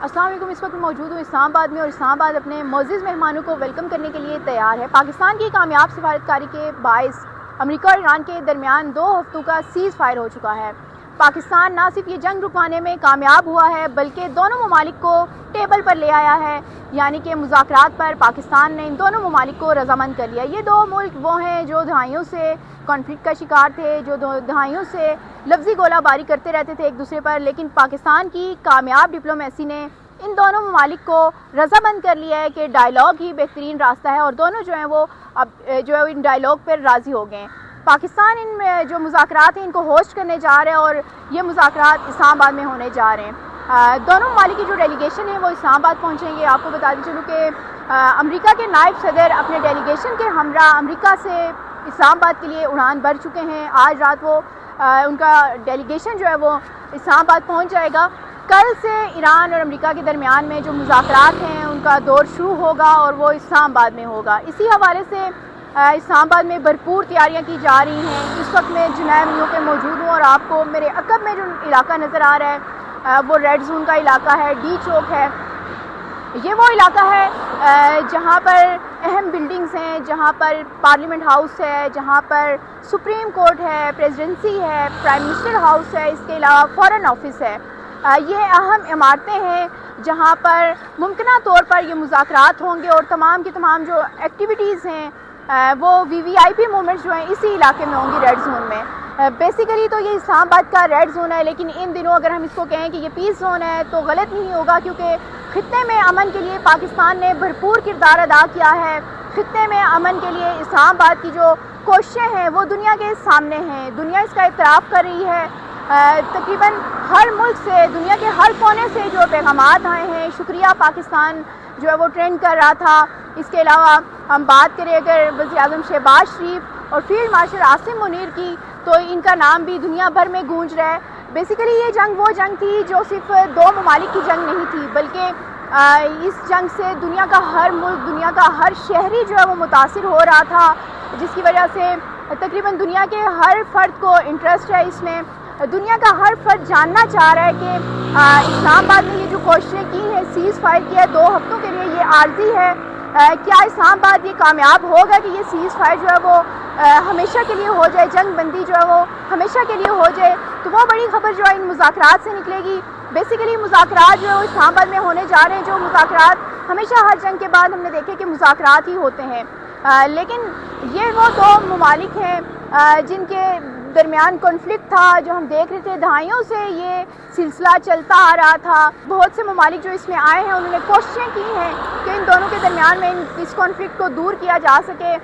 السلام علیکم۔ اس وقت موجود ہوں اسلام آباد میں، اور اسلام آباد اپنے معزز مہمانوں کو ویلکم کرنے کے لیے تیار ہے۔ پاکستان کی کامیاب سفارتکاری کے باعث امریکہ اور ایران کے درمیان 2 ہفتوں کا سیز فائر ہو چکا ہے۔ پاکستان نہ صرف یہ جنگ رکوانے میں کامیاب ہوا ہے بلکہ دونوں ممالک کو ٹیبل پر لے آیا ہے، یعنی کہ مذاکرات پر پاکستان نے ان دونوں ممالک کو رضامند کر لیا۔ یہ 2 ملک وہ ہیں جو دہائیوں سے کانفلکٹ کا شکار تھے، جو دہائیوں سے لفظی گولہ باری کرتے رہتے تھے ایک دوسرے پر، لیکن پاکستان کی کامیاب ڈپلومیسی نے ان دونوں ممالک کو رضامند کر لیا ہے کہ ڈائیلاگ ہی بہترین راستہ ہے، اور دونوں جو ہیں وہ اب ان ڈائیلاگ پر راضی ہو گئے ہیں۔ پاکستان ان جو مذاکرات ہیں ان کو ہوسٹ کرنے جا رہے ہیں، اور یہ مذاکرات اسلام آباد میں ہونے جا رہے ہیں۔ دونوں ممالک کی جو ڈیلیگیشن ہے وہ اسلام آباد پہنچیں گے۔ آپ کو بتاتے چلوں کہ امریکہ کے نائب صدر اپنے ڈیلیگیشن کے ہمراہ امریکہ سے اسلام آباد کے لیے اڑان بھر چکے ہیں۔ آج رات وہ ان کا ڈیلیگیشن جو ہے وہ اسلام آباد پہنچ جائے گا۔ کل سے ایران اور امریکہ کے درمیان میں جو مذاکرات ہیں ان کا دور شروع ہوگا، اور وہ اسلام آباد میں ہوگا۔ اسی حوالے سے اسلام آباد میں بھرپور تیاریاں کی جا رہی ہیں۔ اس وقت میں جنیب نیو پہ موجود ہوں، اور آپ کو میرے عقب میں جو علاقہ نظر آ رہا ہے وہ ریڈ زون کا علاقہ ہے، ڈی چوک ہے۔ یہ وہ علاقہ ہے جہاں پر اہم بلڈنگز ہیں، جہاں پر پارلیمنٹ ہاؤس ہے، جہاں پر سپریم کورٹ ہے، پریزیڈنسی ہے، پرائم منسٹر ہاؤس ہے، اس کے علاوہ فارن آفس ہے۔ یہ اہم عمارتیں ہیں جہاں پر ممکنہ طور پر یہ مذاکرات ہوں گے، اور تمام کی تمام جو ایکٹیویٹیز ہیں وہ VIP موومنٹس جو ہیں اسی علاقے میں ہوں گی، ریڈ زون میں۔ بیسیکلی تو یہ اسلام آباد کا ریڈ زون ہے، لیکن ان دنوں اگر ہم اس کو کہیں کہ یہ پیس زون ہے تو غلط نہیں ہوگا، کیونکہ خطے میں امن کے لیے پاکستان نے بھرپور کردار ادا کیا ہے۔ خطے میں امن کے لیے اسلام آباد کی جو کوششیں ہیں وہ دنیا کے سامنے ہیں، دنیا اس کا اعتراف کر رہی ہے۔ تقریباً ہر ملک سے، دنیا کے ہر کونے سے جو پیغامات آئے ہیں، شکریہ پاکستان جو ہے وہ ٹرینڈ کر رہا تھا۔ اس کے علاوہ ہم بات کریں اگر وزیر اعظم شہباز شریف اور فیلڈ مارشل عاصم منیر کی، تو ان کا نام بھی دنیا بھر میں گونج رہا ہے۔ بیسیکلی یہ جنگ وہ جنگ تھی جو صرف 2 ممالک کی جنگ نہیں تھی، بلکہ اس جنگ سے دنیا کا ہر ملک، دنیا کا ہر شہری جو ہے وہ متاثر ہو رہا تھا، جس کی وجہ سے تقریباً دنیا کے ہر فرد کو انٹرسٹ ہے اس میں۔ دنیا کا ہر فرد جاننا چاہ رہا ہے کہ اسلام آباد نے یہ جو کوششیں کی ہیں، سیز فائر کیا ہے 2 ہفتوں کے لیے، یہ عارضی ہے۔ کیا اسلام آباد یہ کامیاب ہوگا کہ یہ سیز فائر جو ہے وہ ہمیشہ کے لیے ہو جائے، جنگ بندی جو ہے وہ ہمیشہ کے لیے ہو جائے؟ تو وہ بڑی خبر جو ہے ان مذاکرات سے نکلے گی۔ بیسیکلی مذاکرات جو ہے وہ اسلام آباد میں ہونے جا رہے ہیں، جو مذاکرات ہمیشہ ہر جنگ کے بعد ہم نے دیکھے کہ مذاکرات ہی ہوتے ہیں، لیکن یہ وہ 2 ممالک ہیں جن کے درمیان کانفلکٹ تھا، جو ہم دیکھ رہے تھے دہائیوں سے یہ سلسلہ چلتا آ رہا تھا۔ بہت سے ممالک جو اس میں آئے ہیں انہوں نے کوششیں کی ہیں کہ ان دونوں کے درمیان میں اس کانفلکٹ کو دور کیا جا سکے،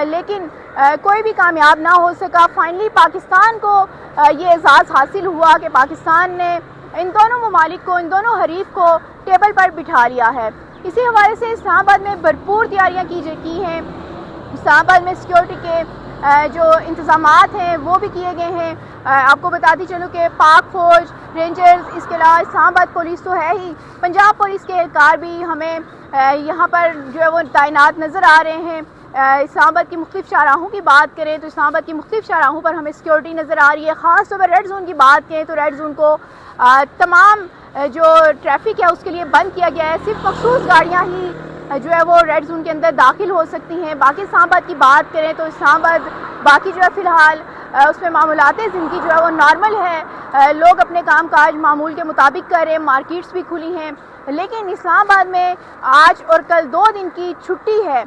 لیکن کوئی بھی کامیاب نہ ہو سکا۔ فائنلی پاکستان کو یہ اعزاز حاصل ہوا کہ پاکستان نے ان دونوں ممالک کو، ان دونوں حریف کو ٹیبل پر بٹھا لیا ہے۔ اسی حوالے سے اسلام آباد میں بھرپور تیاریاں کی ہیں۔ اسلام آباد میں سیکیورٹی کے جو انتظامات ہیں وہ بھی کیے گئے ہیں۔ آپ کو بتاتی چلوں کہ پاک فوج، رینجرز، اس کے علاوہ اسلام آباد پولیس تو ہے ہی، پنجاب پولیس کے اہلکار بھی ہمیں یہاں پر جو ہے وہ تعینات نظر آ رہے ہیں۔ اسلام آباد کی مختلف شاہراہوں کی بات کریں تو اسلام آباد کی مختلف شاہراہوں پر ہمیں سیکیورٹی نظر آ رہی ہے۔ خاص طور پر ریڈ زون کی بات کریں تو ریڈ زون کو تمام جو ٹریفک ہے اس کے لیے بند کیا گیا ہے، صرف مخصوص گاڑیاں ہی جو ہے وہ ریڈ زون کے اندر داخل ہو سکتی ہیں۔ باقی اسلام آباد کی بات کریں تو اسلام آباد باقی جو ہے فی الحال اس میں معمولات زندگی جو ہے وہ نارمل ہے، لوگ اپنے کام کاج معمول کے مطابق کر رہے ہیں، مارکیٹس بھی کھلی ہیں، لیکن اسلام آباد میں آج اور کل 2 دن کی چھٹی ہے۔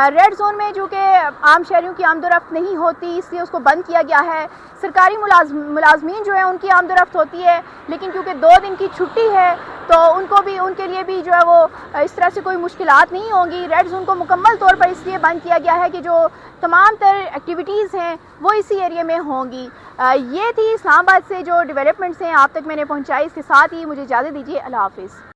ریڈ زون میں جو کہ عام شہریوں کی آمد و رفت نہیں ہوتی، اس لیے اس کو بند کیا گیا ہے۔ سرکاری ملازمین جو ہیں ان کی آمد و رفت ہوتی ہے، لیکن کیونکہ 2 دن کی چھٹی ہے تو ان کے لیے بھی جو ہے وہ اس طرح سے کوئی مشکلات نہیں ہوں گی۔ ریڈ زون کو مکمل طور پر اس لیے بند کیا گیا ہے کہ جو تمام تر ایکٹیویٹیز ہیں وہ اسی ایریے میں ہوں گی۔ یہ تھی اسلام آباد سے جو ڈیولپمنٹس ہیں آپ تک میں نے پہنچائی۔ اس کے ساتھ ہی مجھے اجازت دیجیے، اللہ حافظ۔